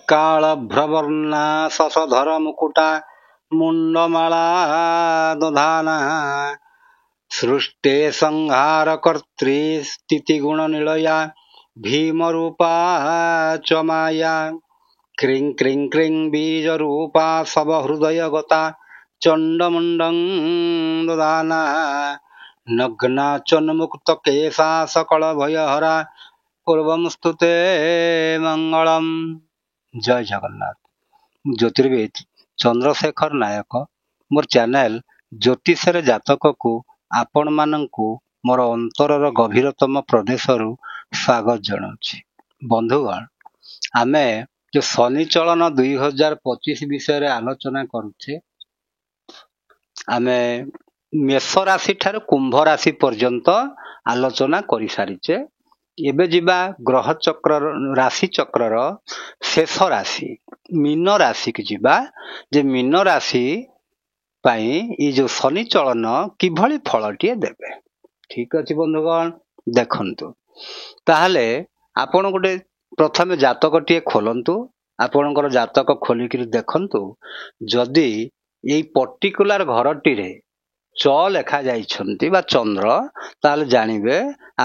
କାଳଭ୍ରବର୍ଣ୍ଣା ଶଶଧର ମୁକୁଟା ମୁଣ୍ଡମାଳା ଦଧାନା ସୃଷ୍ଟେ ସଂହାର କର୍ତ୍ରୀ ସ୍ଥିତିଗୁଣ ନିଳୟା ଭୀମରୂପା ଚ ମାୟା କ୍ରିଂ କ୍ରିଂ କ୍ରିଂ ବୀଜ ରୂପା ସବ ହୃଦୟ ଗତା ଚଣ୍ଡମୁଣ୍ଡଂ ଦଦାନା ନଗ୍ନା ଚନ୍ମୁକ୍ତ କେଶା ସକଳ ଭୟହରା ପୂର୍ବଂ ସ୍ତୁତେ ମଙ୍ଗଳମ୍। ଜୟ ଜଗନ୍ନାଥ। ମୁଁ ଜ୍ୟୋତିର୍ବିଦ ଚନ୍ଦ୍ରଶେଖର ନାୟକ। ମୋର ଚ୍ୟାନେଲ ଜ୍ୟୋତିଷରେ ଜାତକକୁ ଆପଣମାନଙ୍କୁ ମୋର ଅନ୍ତରର ଗଭୀରତମ ପ୍ରଦେଶରୁ ସ୍ୱାଗତ ଜଣାଉଛି। ବନ୍ଧୁଗଣ, ଆମେ ଯେଉଁ ଶନିଚଳନ 2025 ବିଷୟରେ ଆଲୋଚନା କରୁଛେ, ଆମେ ମେଷ ରାଶି ଠାରୁ କୁମ୍ଭ ରାଶି ପର୍ଯ୍ୟନ୍ତ ଆଲୋଚନା କରିସାରିଛେ। ଏବେ ଯିବା ଗ୍ରହ ଚକ୍ରର ରାଶି ଚକ୍ରର ଶେଷ ରାଶି ମୀନ ରାଶିକୁ ଯିବା। ଯେ ମୀନ ରାଶି ପାଇଁ ଏଇ ଯୋଉ ଶନି ଚଳନ କିଭଳି ଫଳଟିଏ ଦେବେ। ଠିକ ଅଛି ବନ୍ଧୁଗଣ, ଦେଖନ୍ତୁ। ତାହେଲେ ଆପଣ ଗୋଟେ ପ୍ରଥମେ ଜାତକଟିଏ ଖୋଲନ୍ତୁ। ଆପଣଙ୍କର ଜାତକ ଖୋଲିକିରି ଦେଖନ୍ତୁ। ଯଦି ଏଇ ପର୍ଟିକୁଲାର ଘରଟିରେ ଚ ଲେଖା ଯାଇଛନ୍ତି ବା ଚନ୍ଦ୍ର, ତାହେଲେ ଜାଣିବେ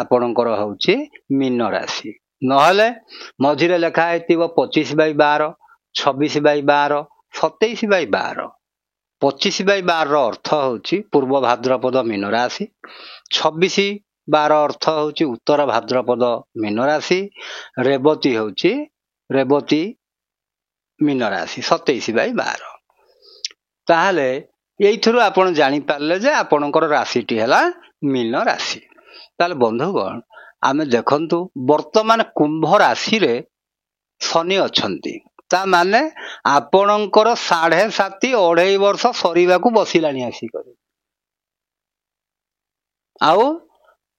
ଆପଣଙ୍କର ହଉଛି ମୀନ ରାଶି। ନହେଲେ ମଝିରେ ଲେଖା ହେଇଥିବ 25/12, 26/12, 27/12। 25/12 ର ଅର୍ଥ ହଉଛି ପୂର୍ବ ଭାଦ୍ରପଦ ମୀନ ରାଶି। 26/12 ଅର୍ଥ ହଉଛି ଉତ୍ତର ଭାଦ୍ରପଦ ମୀନ ରାଶି। ରେବତୀ ହଉଛି ରେବତୀ ମୀନ ରାଶି 27/12। ତାହେଲେ ଏଇଥିରୁ ଆପଣ ଜାଣିପାରିଲେ ଯେ ଆପଣଙ୍କର ରାଶିଟି ହେଲା ମୀନ ରାଶି। ତାହେଲେ ବନ୍ଧୁଗଣ, ଆମେ ଦେଖନ୍ତୁ ବର୍ତ୍ତମାନ କୁମ୍ଭ ରାଶିରେ ଶନି ଅଛନ୍ତି। ତା ମାନେ ଆପଣଙ୍କର 7.5 ବର୍ଷ ସରିବାକୁ ବସିଲାଣି ଆସିକରି। ଆଉ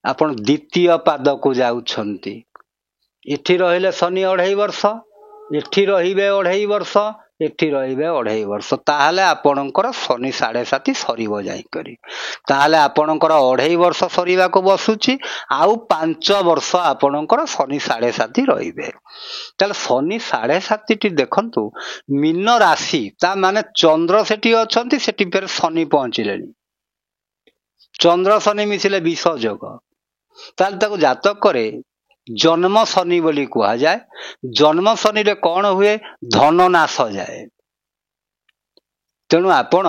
ଆପଣ ଦ୍ୱିତୀୟ ପାଦକୁ ଯାଉଛନ୍ତି। ଏଠି ରହିଲେ ଶନି 2.5 ବର୍ଷ, ଏଠି ରହିବେ 2.5 ବର୍ଷ, ଏଠି ରହିବେ 2.5 ବର୍ଷ। ତାହେଲେ ଆପଣଙ୍କର ଶନି 7.5 ସରିବ ଯାଇକରି। ତାହେଲେ ଆପଣଙ୍କର 2.5 ବର୍ଷ ସରିବାକୁ ବସୁଛି, ଆଉ 5 ବର୍ଷ ଆପଣଙ୍କର ଶନି 7.5 ରହିବେ। ତାହେଲେ ଶନି 7.5ଟି ଦେଖନ୍ତୁ ମୀନ ରାଶି, ତା ମାନେ ଚନ୍ଦ୍ର ସେଠି ଅଛନ୍ତି, ସେଠି ଫେର ଶନି ପହଞ୍ଚିଲେଣି। ଚନ୍ଦ୍ର ଶନି ମିଶିଲେ ବିଷ ଯୋଗ। ତାହେଲେ ତାକୁ ଜାତକରେ ଜନ୍ମ ଶନି ବୋଲି କୁହାଯାଏ। ଜନ୍ମ ଶନିରେ କଣ ହୁଏ? ଧନ ନାଶ ଯାଏ। ତେଣୁ ଆପଣ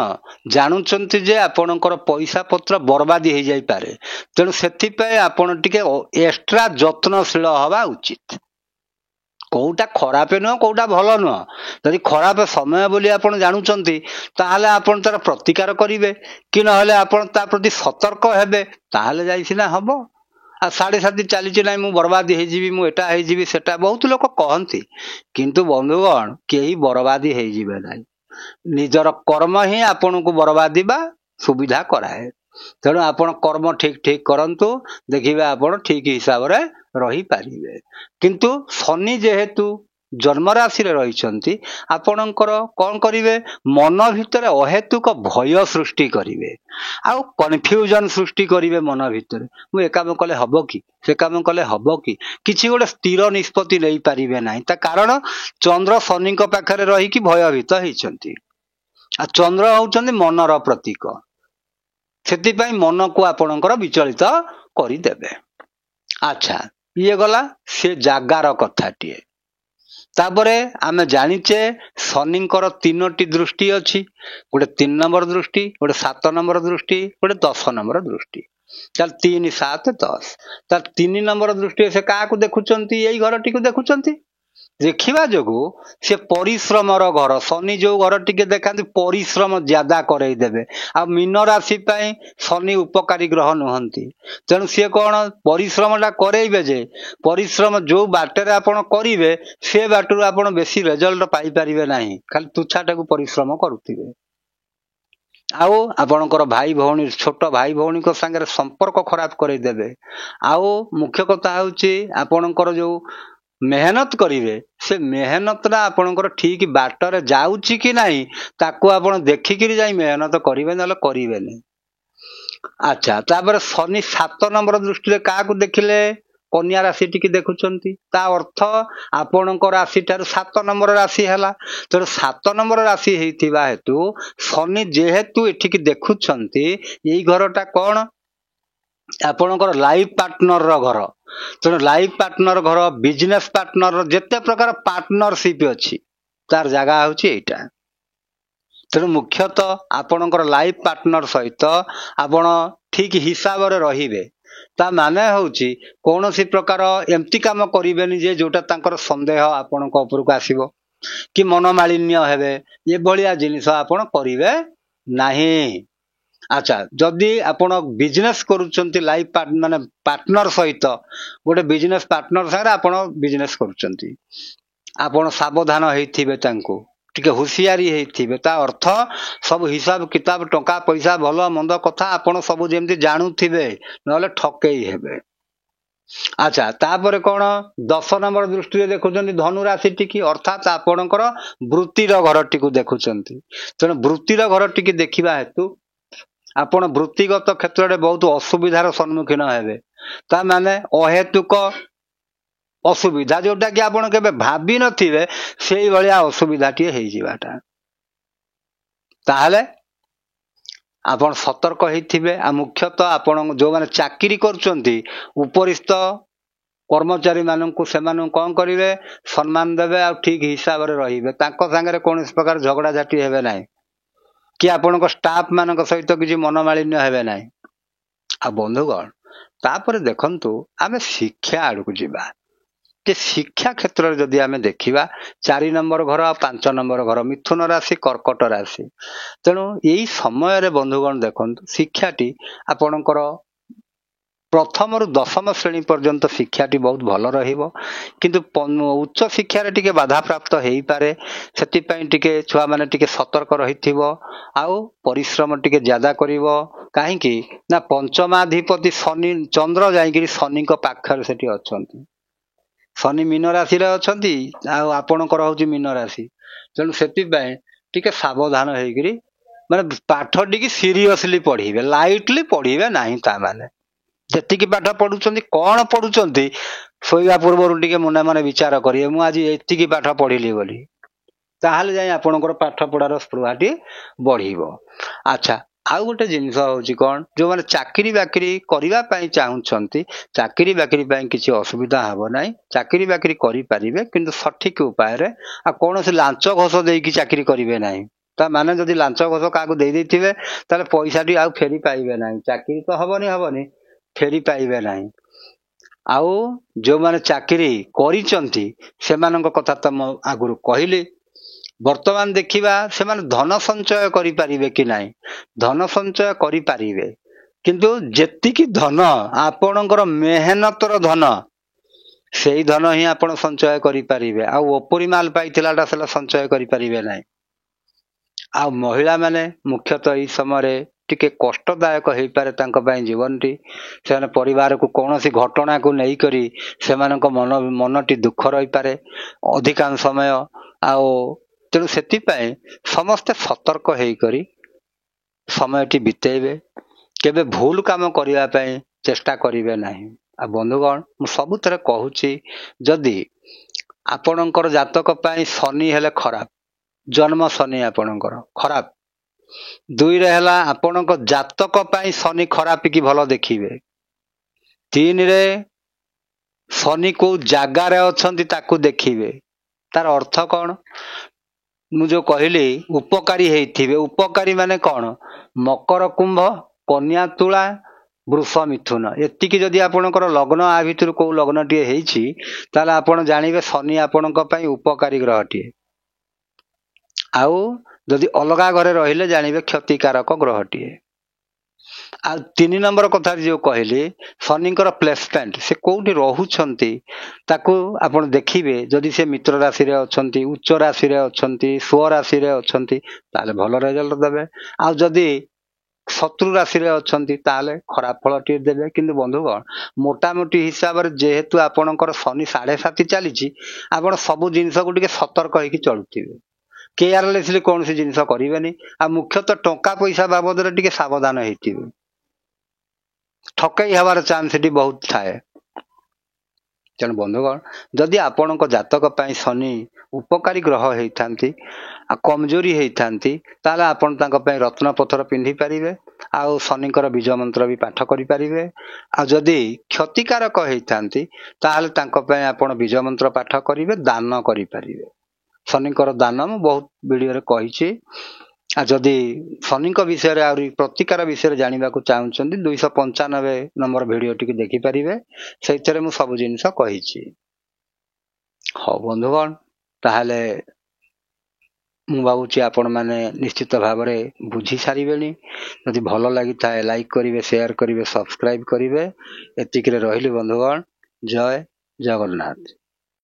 ଜାଣୁଛନ୍ତି ଯେ ଆପଣଙ୍କର ପଇସା ପତ୍ର ବର୍ବାଦୀ ହେଇଯାଇପାରେ। ତେଣୁ ସେଥିପାଇଁ ଆପଣ ଟିକେ ଏକ୍ସଟ୍ରା ଯତ୍ନଶୀଳ ହେବା ଉଚିତ। କୋଉଟା ଖରାପ ନୁହଁ, କୋଉଟା ଭଲ ନୁହଁ। ଯଦି ଖରାପ ସମୟ ବୋଲି ଆପଣ ଜାଣୁଛନ୍ତି, ତାହେଲେ ଆପଣ ତାର ପ୍ରତିକାର କରିବେ, କି ନହେଲେ ଆପଣ ତା ପ୍ରତି ସତର୍କ ହେବେ। ତାହେଲେ ଯାଇ ସିନା ହବ। ଆଉ 7.5 ଚାଲିଛି, ନାହିଁ ମୁଁ ବର୍ବାଦୀ ହେଇଯିବି, ମୁଁ ଏଟା ହେଇଯିବି ସେଟା ବହୁତ ଲୋକ କହନ୍ତି। କିନ୍ତୁ ବନ୍ଧୁଗଣ, କେହି ବର୍ବାଦୀ ହେଇଯିବେ ନାହିଁ। ନିଜର କର୍ମ ହିଁ ଆପଣଙ୍କୁ ବର୍ବାଦୀ ବା ସୁବିଧା କରାଏ। ତେଣୁ ଆପଣ କର୍ମ ଠିକ କରନ୍ତୁ, ଦେଖିବେ ଆପଣ ଠିକ ହିସାବରେ ରହିପାରିବେ। କିନ୍ତୁ ଶନି ଯେହେତୁ ଜନ୍ମ ରାଶିରେ ରହିଛନ୍ତି, ଆପଣଙ୍କର କଣ କରିବେ? ମନ ଭିତରେ ଅହେତୁକ ଭୟ ସୃଷ୍ଟି କରିବେ, ଆଉ କନଫ୍ୟୁଜନ ସୃଷ୍ଟି କରିବେ ମନ ଭିତରେ। ମୁଁ ଏ କାମ କଲେ ହବ କି, ସେ କାମ କଲେ ହବ କି, କିଛି ଗୋଟେ ସ୍ଥିର ନିଷ୍ପତ୍ତି ନେଇପାରିବେ ନାହିଁ। ତା କାରଣ ଚନ୍ଦ୍ର ଶନିଙ୍କ ପାଖରେ ରହିକି ଭୟଭୀତ ହେଇଛନ୍ତି। ଆଉ ଚନ୍ଦ୍ର ହଉଛନ୍ତି ମନର ପ୍ରତୀକ। ସେଥିପାଇଁ ମନକୁ ଆପଣଙ୍କର ବିଚଳିତ କରିଦେବେ। ଆଚ୍ଛା, ଇଏ ଗଲା ସେ ଜାଗାର କଥାଟିଏ। ତାପରେ ଆମେ ଜାଣିଛେ ଶନିଙ୍କର 3ଟି ଦୃଷ୍ଟି ଅଛି। ଗୋଟେ 3 ନମ୍ବର ଦୃଷ୍ଟି, ଗୋଟେ 7 ନମ୍ବର ଦୃଷ୍ଟି, ଗୋଟେ 10 ନମ୍ବର ଦୃଷ୍ଟି। ତାହେଲେ 3, 7, 10। ତାହେଲେ 3 ନମ୍ବର ଦୃଷ୍ଟିରେ ସେ କାହାକୁ ଦେଖୁଛନ୍ତି? ଏଇ ଘରଟିକୁ ଦେଖୁଛନ୍ତି। ଦେଖିବା ଯୋଗୁ ସେ ପରିଶ୍ରମର ଘର। ଶନି ଯୋଉ ଘର ଟିକେ ଦେଖାନ୍ତି ପରିଶ୍ରମ ଜ୍ୟାଦା କରେଇଦେବେ। ଆଉ ମୀନ ରାଶି ପାଇଁ ଶନି ଉପକାରୀ ଗ୍ରହ ନୁହନ୍ତି। ତେଣୁ ସିଏ କଣ ପରିଶ୍ରମଟା କରେଇବେ, ଯେ ପରିଶ୍ରମ ଯୋଉ ବାଟରେ ଆପଣ କରିବେ ସେ ବାଟରୁ ଆପଣ ବେଶୀ ରେଜଲ୍ଟ ପାଇପାରିବେ ନାହିଁ। ଖାଲି ତୁଚ୍ଛାଟାକୁ ପରିଶ୍ରମ କରୁଥିବେ। ଆଉ ଆପଣଙ୍କର ଭାଇ ଭଉଣୀ, ଛୋଟ ଭାଇ ଭଉଣୀଙ୍କ ସାଙ୍ଗରେ ସମ୍ପର୍କ ଖରାପ କରେଇଦେବେ। ଆଉ ମୁଖ୍ୟ କଥା ହଉଛି ଆପଣଙ୍କର ଯୋଉ ମେହନତ କରିବେ, ସେ ମେହନତଟା ଆପଣଙ୍କର ଠିକ ବାଟରେ ଯାଉଛି କି ନାହିଁ ତାକୁ ଆପଣ ଦେଖିକିରି ଯାଇ ମେହନତ କରିବେ, ନହେଲେ କରିବେନି। ଆଚ୍ଛା, ତାପରେ ଶନି 7 ନମ୍ବର ଦୃଷ୍ଟିରେ କାହାକୁ ଦେଖିଲେ? कन्या राशि टिके देखुचंती ता अर्थ आपणक राशि ठारू 7 नंबर राशि हैला तेणु 7 नंबर राशि हेतिबा हेतु शनि जेहेतु एठिकी देखुचंती एई घरटा कोन आपणकर लाइफ पार्टनर रो घर तेणु लाइफ पार्टनर घर बिजनेस पार्टनर जेते प्रकार पार्टनरशिप अछि तार जगह होची एटा तेणु मुख्यतः आपणकर लाइफ पार्टनर सहित आपण ठीक हिसाब रे रहिबे ता माने होची कोनोसी प्रकार एम्ति काम करिबेनी जे जोटा तांकर संदेह आपणक उपरक आसीबो कि मनोमालिन्य हेबे ए भलिया जिनिस आपण करिवे नाही। अच्छा जदि आपण बिजनेस करूचंती लाइफ माने पार्टनर सहित गोटे बिजनेस पार्टनर सारे आपण बिजनेस करूचंती आपण सावधान हेथिबे तांको टिके हुशियारी हेथिबे ता अर्थ सब हिसाब किताब टंका पैसा भलो मंद कथा आपण सब जेमति जानुथिबे नले ठकेई हेबे। अच्छा तापर कोन 10 नंबर दृष्टि देखुचंती धनु राशि टिकी अर्थात आपणकर वृत्तिर घर टिकु देखुचंती तेणु वृत्तिर घर टिकी देखिबा हेतु आपण वृत्तिगत क्षेत्र रे बहुत असुविधार सम्मुखीन हेबे ता माने अहेतुक असुविधा जोटा कि आपण केबे भाबी नथिबे सेही भलिया असुविधा टी हेई जिवाटा ताहले आपण सतर्क हेथिबे आ मुख्यतः आपण जो माने चाकरी करचंती उपरिस्थ कर्मचारी माननकु सेमानु कोन करिवे सम्मान देबे आ ठीक हिसाब रे रहिबे तांको संगे कोन प्रकार झगड़ा झाटी हेबे नाही कि आपणक स्टाफ मानक सहित किछि मनोमालिन्य हेबे नाही। आ बंधुगण तापर देखंतु आमे शिक्षा आडकु जिबा कि शिक्षा क्षेत्र रे जदि आमे देखिबा 4 नंबर घर आ 5 नंबर घर मिथुन राशि कर्कट राशि तेणु यही समय रे बंधुगण देखंतु शिक्षाटी आपणकर प्रथम रु 10 श्रेणी पर्यंत शिक्षाटी बहुत भल रहिबो किंतु उच्च शिक्षा रे टिके बाधा प्राप्त हेई पारे सेति पई टिके छुआ माने टिके सतर्क रहिथिबो आउ परिश्रम टिके ज्यादा करिवो काहे कि ना पंचमाधिपति शनि चंद्र जाईगिरी शनि को पाखर सेठी अछंती शनि मीन राशि रे अछंती आ आपणकर होची मीन राशि तेणु सेति पई टिके सावधान हेगिरी माने पाठ टिके सीरियसली पढिबे लाइटली पढिबे नाही ता माने जेतिकी पाठ पढुचंती कोन पढुचंती सोइबा पूर्व टिके मने मने विचार करिए मु आज एतिकी पाठ पढिली बोली ताहाले जाय आपणकर पाठ पढार स्पृहाटी बढ़िबो। अच्छा आउ गोटे जिनिस होची कोन जो माने चाकरी बाकरी करिबा पई चाहुचंती चाकरी बाकरी पई किछि असुविधा हबो नाही चाकरी बाकरी करि परिबे किंतु सठिक उपाय रे आ कोनोसी लांच घोष देकी चाकरी करिवे नाही ता माने जदि लांच घोष काको देई देथिबे ताले पैसाटी आउ फेरी पाइबे नाही चाकरी तो हबनी फेरी पाइबे नाही। आउ जो माने चाकरी करिचंती सेमानक कथा त म आगुरु कहिली वर्तमान देखिबा सेमान धन संचय करि परिबे कि नाही धन संचय करि परिबे किंतु जेतिकी धन आपणकर मेहनतर धन सेही धन ही आपण संचय करि परिबे आ ओपरी माल पाइथिलाटा सेला संचय करि परिबे नाही। आ महिला माने मुख्यतः ई समय टिके कष्टदायक हेई पारे तांको पई जीवनटी सेने परिवार को कोनोसी घटना को नै करी सेमानक मनटी दुख रही पारे अधिकांश समय आउ तेणु सेति पई समस्त सतर्क हेई करी समयटी बितेबे केबे भूल काम करिया पई चेष्टा करिवे नाही। आ बंधुगण मु सबुतरे कहूची जदि आपणकर जातक पई शनि हेले खराब जन्म शनि आपणकर खराब 2 रे हला आपणक जातक पई शनि खराब कि भलो देखिबे 3 रे शनि को जागा रे अछंती ताकू देखिबे तार अर्थ कोन मु जो कहली उपकारी हेथिबे उपकारी माने कोन मकर कुंभ कन्या तुला वृष मिथुन एतिकी जदि आपणकर लग्न आ भितर को लग्न टी हेछि ताला आपण जानिबे शनि आपणक पई उपकारी ग्रहटी आउ जदि अलगा घरे रहिले जानिबे क्षतिकारक ग्रहटी। आ 3 नंबर कथा जो कहली शनिकर प्लेसमेंट से कोठी रहुछंती ताकू आपण देखिबे जदि से मित्र राशि रे अछंती उच्च राशि रे अछंती स्व राशि रे अछंती ताले भलो रिजल्ट देबे आ जदि शत्रु राशि रे अछंती ताले खराब फलटी देबे किंतु बंधुगण मोटा मोटी हिसाब रे जेहेतु आपणकर शनि 7.5 चलीची आपण सब जिनिस को टिके सतर्क होई कि चलुथिबे केयरलेसली कौन सी जिनिस करिवेनी आ मुख्यतः टंका पैसा बाबद रे टिके सावधान हेतिबे ठकई हवार चांस टी बहुत थाए ତେଣୁ ବନ୍ଧୁଗଣ ଯଦି ଆପଣଙ୍କ ଜାତକ ପାଇଁ ଶନି ଉପକାରୀ ଗ୍ରହ ହେଇଥାନ୍ତି ଆଉ କମଜୋରି ହେଇଥାନ୍ତି ତାହେଲେ ଆପଣ ତାଙ୍କ ପାଇଁ ରତ୍ନ ପଥର ପିନ୍ଧି ପାରିବେ ଆଉ ଶନିଙ୍କର ବୀଜ ମନ୍ତ୍ର ବି ପାଠ କରିପାରିବେ। ଆଉ ଯଦି କ୍ଷତିକାରକ ହେଇଥାନ୍ତି ତାହେଲେ ତାଙ୍କ ପାଇଁ ଆପଣ ବୀଜ ମନ୍ତ୍ର ପାଠ କରିବେ, ଦାନ କରିପାରିବେ। ଶନିଙ୍କର ଦାନ ମୁଁ ବହୁତ ଭିଡ଼ିଓରେ କହିଛି। ଆଉ ଯଦି ଶନିଙ୍କ ବିଷୟରେ ଆହୁରି ପ୍ରତିକାର ବିଷୟରେ ଜାଣିବାକୁ ଚାହୁଁଛନ୍ତି 295 ନମ୍ବର ଭିଡ଼ିଓଟିକୁ ଦେଖିପାରିବେ, ସେଇଥିରେ ମୁଁ ସବୁ ଜିନିଷ କହିଛି। ହଉ ବନ୍ଧୁଗଣ, ତାହେଲେ ମୁଁ ଭାବୁଛି ଆପଣମାନେ ନିଶ୍ଚିତ ଭାବରେ ବୁଝି ସାରିବେଣି। ଯଦି ଭଲ ଲାଗିଥାଏ ଲାଇକ୍ କରିବେ, ସେୟାର କରିବେ, ସବସ୍କ୍ରାଇବ୍ କରିବେ। ଏତିକିରେ ରହିଲି ବନ୍ଧୁଗଣ, ଜୟ ଜଗନ୍ନାଥ।